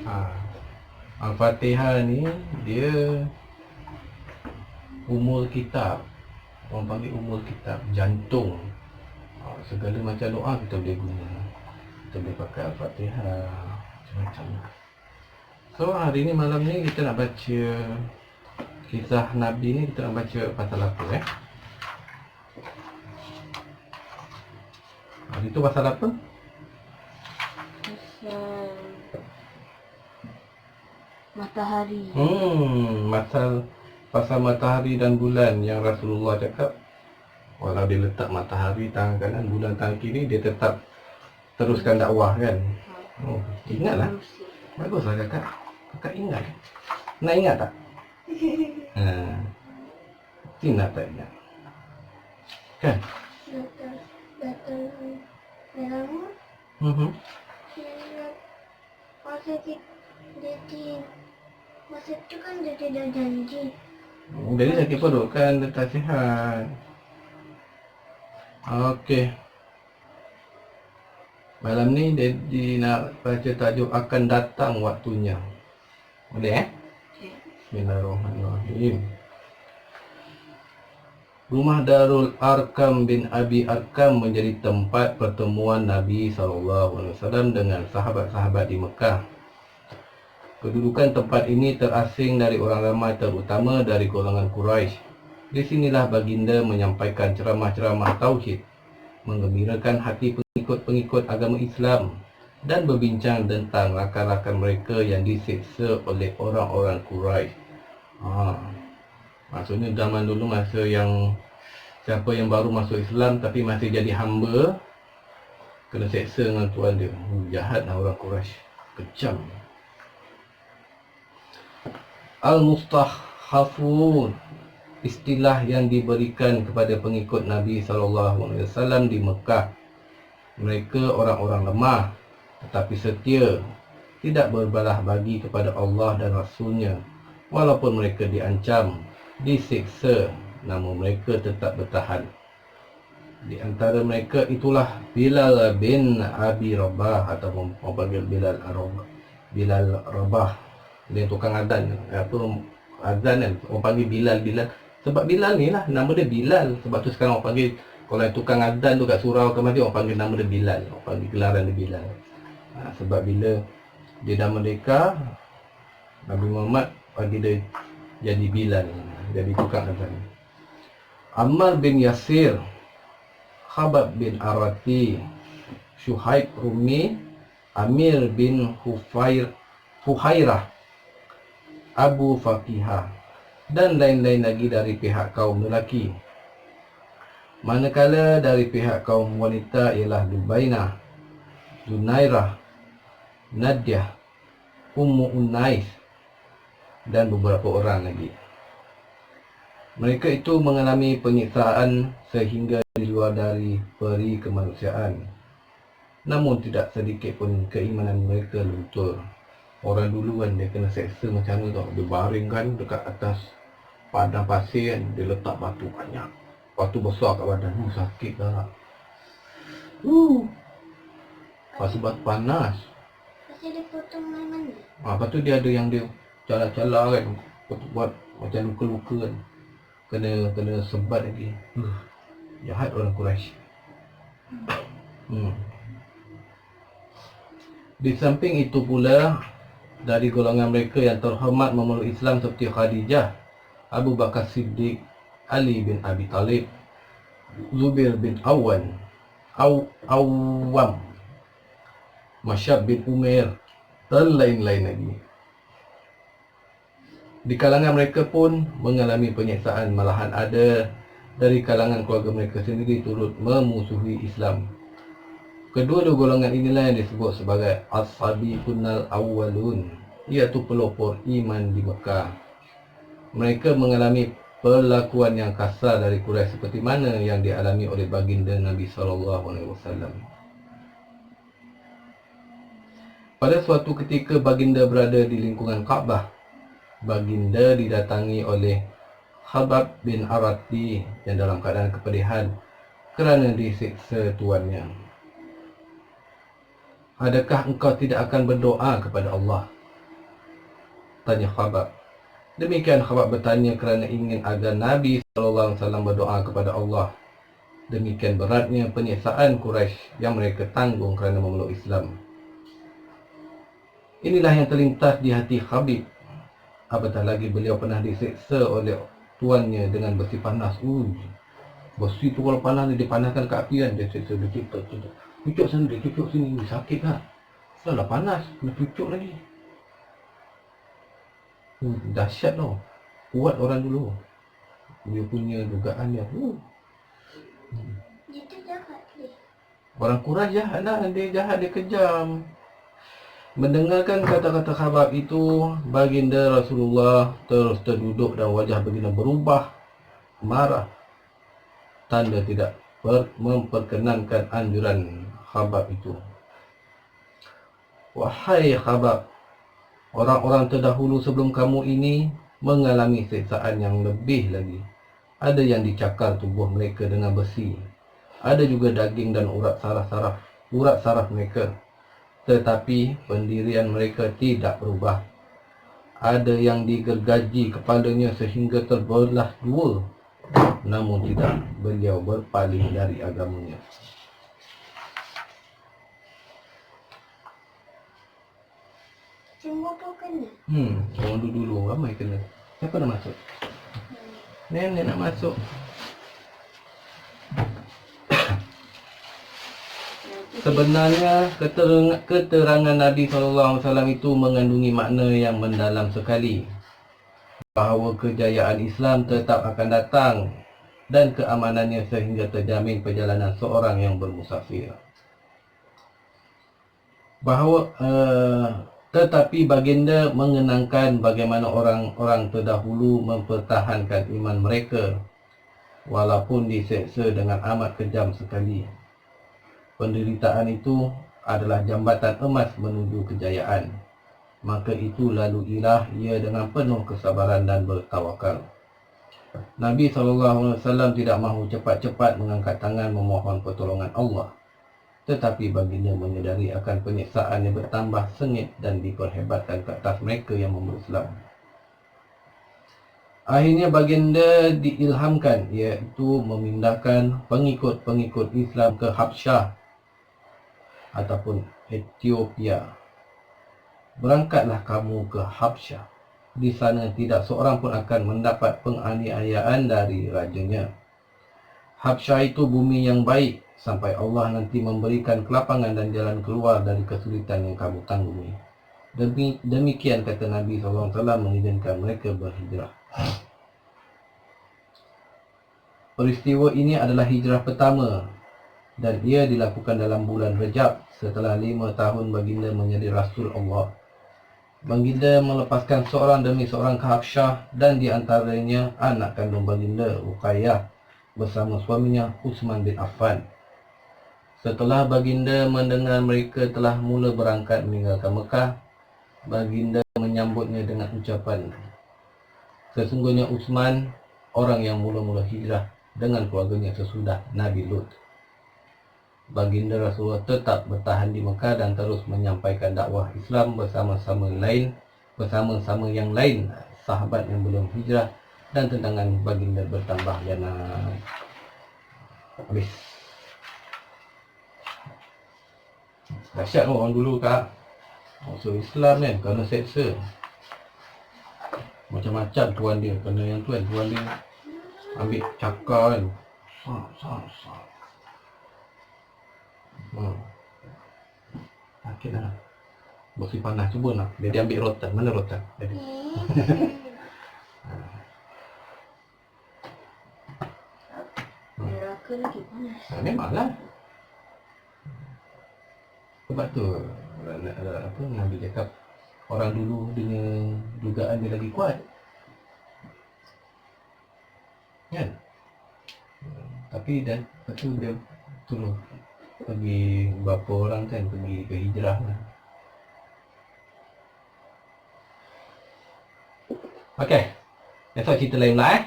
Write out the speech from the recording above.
Ha. Al-Fatihah ni dia umul kitab. Orang panggil umul kitab, jantung. Segala macam doa kita boleh guna. Kita boleh pakai Al-Fatihah macam-macam. So hari ni malam ni kita nak baca kisah Nabi ni. Kita nak baca pasal apa Hari tu pasal apa? Pasal matahari. Pasal matahari dan bulan yang Rasulullah cakap walau dia letak matahari tangan kanan, bulan tangan kiri, dia tetap teruskan dakwah kan. Ingatlah. Baguslah kakak. Kakak ingat. Nak ingat tak? Nak tak ingat? Kan? Datang lama. Masa tu kan dia tidak janji. Jadi sakit perut kan, dia tak sihat. Okey. Malam ni Daddy nak baca tajuk akan datang waktunya. Boleh Bismillahirrahmanirrahim. Rumah Darul Arkam bin Abi Arkam menjadi tempat pertemuan Nabi SAW dengan sahabat-sahabat di Mekah. Kedudukan tempat ini terasing dari orang ramai, terutama dari golongan Quraisy. Di sinilah baginda menyampaikan ceramah-ceramah tauhid, menggembirakan hati pengikut-pengikut agama Islam dan berbincang tentang rakan-rakan mereka yang disiksa oleh orang-orang Quraisy. Maksudnya zaman dulu masa yang siapa yang baru masuk Islam tapi masih jadi hamba kena seksa dengan tuan dia. Jahatlah orang Quraisy, kejam. Al-Mustahafun, istilah yang diberikan kepada pengikut Nabi SAW di Mekah. Mereka orang-orang lemah tetapi setia, tidak berbalah bagi kepada Allah dan Rasulnya. Walaupun mereka diancam, disiksa, namun mereka tetap bertahan. Di antara mereka itulah Bilal bin Abi Rabah ataupun orang panggil Bilal Rabah. Dia tukang azan, azan kan, orang panggil Bilal. Sebab Bilal ni lah, nama dia Bilal. Sebab tu sekarang orang panggil, kalau yang tukang azan tu kat surau ke masjid, orang panggil nama dia Bilal. Orang panggil gelaran dia Bilal. Sebab bila dia dah merdeka, Nabi Muhammad bagi dia jadi Bilal, jadi tukang azan. Ammar bin Yasir, Khabab bin Arati, Syuhaib Rumi, Amir bin Fuhairah, Abu Fakihah, dan lain-lain lagi dari pihak kaum lelaki. Manakala dari pihak kaum wanita ialah Lubainah, Zunairah, Nadiah, Ummu Unais, dan beberapa orang lagi. Mereka itu mengalami penyiksaan sehingga di luar dari peri kemanusiaan. Namun tidak sedikit pun keimanan mereka luntur. Orang dulu kan dia kena seksa macam mana tau. Dia baring kan dekat atas padang pasir kan. Dia letak batu banyak, batu besar kat badan. Sakit dah. Pasal batu panas. Pasal dia potong mana? Lepas tu dia ada yang dia cala-cala kan, buat macam luka-luka kan. Kena sebat lagi. Jahat orang Quraisy. Di samping itu pula, dari golongan mereka yang terhormat memeluk Islam seperti Khadijah, Abu Bakar Siddiq, Ali bin Abi Talib, Zubair bin Awam, Masyab bin Umair, dan lain-lain lagi. Di kalangan mereka pun mengalami penyiksaan, malahan ada dari kalangan keluarga mereka sendiri turut memusuhi Islam. Kedua-dua golongan inilah yang disebut sebagai As-Sabiqunal Awwalun, iaitu pelopor iman di Mekah. Mereka mengalami perlakuan yang kasar dari Quraisy seperti mana yang dialami oleh baginda Nabi SAW. Pada suatu ketika baginda berada di lingkungan Kaabah, baginda didatangi oleh Khabab bin Arati yang dalam keadaan kepedihan kerana disiksa tuannya. adakah engkau tidak akan berdoa kepada Allah? Tanya Khabab. Demikian Khabab bertanya kerana ingin agar Nabi SAW berdoa kepada Allah. Demikian beratnya penyiksaan Quraisy yang mereka tanggung kerana memeluk Islam. Inilah yang terlintas di hati Khabib. Apatah lagi beliau pernah diseksa oleh tuannya dengan besi panas. Besi tu kalau panas dia panaskan ke api kan, dia seksa, dia cucuk sana, dia cucuk sini, sakit tak? Dah panas, dia cucuk lagi. Dahsyat tau. Kuat orang dulu. Dia punya dugaan dia. Dia tu jahat dia. Orang Quraisy jahat lah. Dia jahat, dia kejam. Mendengarkan kata-kata Khabab itu, baginda Rasulullah terus terduduk dan wajah baginda berubah marah. Tanda tidak memperkenankan anjuran Khabab itu. Wahai Khabab, orang-orang terdahulu sebelum kamu ini mengalami siksaan yang lebih lagi. Ada yang dicakar tubuh mereka dengan besi. Ada juga daging dan urat saraf mereka. Tetapi pendirian mereka tidak berubah. Ada yang digergaji kepalanya sehingga terbelah dua. Namun tidak, beliau berpaling dari agamanya. Semua pun kena. Orang dulu ramai kena. Siapa nak masuk? Nenek nak masuk. Sebenarnya keterangan Nabi SAW itu mengandungi makna yang mendalam sekali. Bahawa kejayaan Islam tetap akan datang dan keamanannya sehingga terjamin perjalanan seorang yang bermusafir. Tetapi baginda mengenangkan bagaimana orang-orang terdahulu mempertahankan iman mereka walaupun diseksa dengan amat kejam sekali. Penderitaan itu adalah jambatan emas menuju kejayaan. Maka itu laluilah ia dengan penuh kesabaran dan bertawakal. Nabi SAW tidak mahu cepat-cepat mengangkat tangan memohon pertolongan Allah. Tetapi baginda menyedari akan penyiksaan yang bertambah sengit dan diperhebatkan ke atas mereka yang memeluk Islam. Akhirnya baginda diilhamkan, iaitu memindahkan pengikut-pengikut Islam ke Habsyah ataupun Ethiopia. Berangkatlah kamu ke Habsyah. Di sana tidak seorang pun akan mendapat penganiayaan dari rajanya. Habsyah itu bumi yang baik sampai Allah nanti memberikan kelapangan dan jalan keluar dari kesulitan yang kamu tanggungi. Demikian kata Nabi SAW mengizinkan mereka berhijrah. Peristiwa ini adalah hijrah pertama dan ia dilakukan dalam bulan Rejab setelah 5 tahun baginda menjadi Rasul Allah. Baginda melepaskan seorang demi seorang ke Habsyah dan di antaranya anak kandung baginda Ruqayyah bersama suaminya Utsman bin Affan. Setelah baginda mendengar mereka telah mula berangkat meninggalkan Mekah, baginda menyambutnya dengan ucapan, sesungguhnya Utsman orang yang mula-mula hijrah dengan keluarganya sesudah Nabi Lut. Baginda Rasulullah tetap bertahan di Mekah dan terus menyampaikan dakwah Islam bersama-sama yang lain sahabat yang belum hijrah, dan tentangan baginda bertambah ganas. Habis. Dahsyat orang dulu kak. Masuk Islam kan kerana seksa. Macam-macam tuan dia. Kerana yang tuan dia ambil cakar kan. Sak. Sakit lah. Besi panas cuba nak. Dia ambil rotan. Mana rotan? Neraka lagi panas. Memanglah. Sebab tu Nabi cakap orang dulu dengan dugaan dia lagi kuat. Kan? Tapi dan lepas tu dia suruh pergi berapa orang kan pergi ke hijrah lah. Okey. Esok cerita lain lah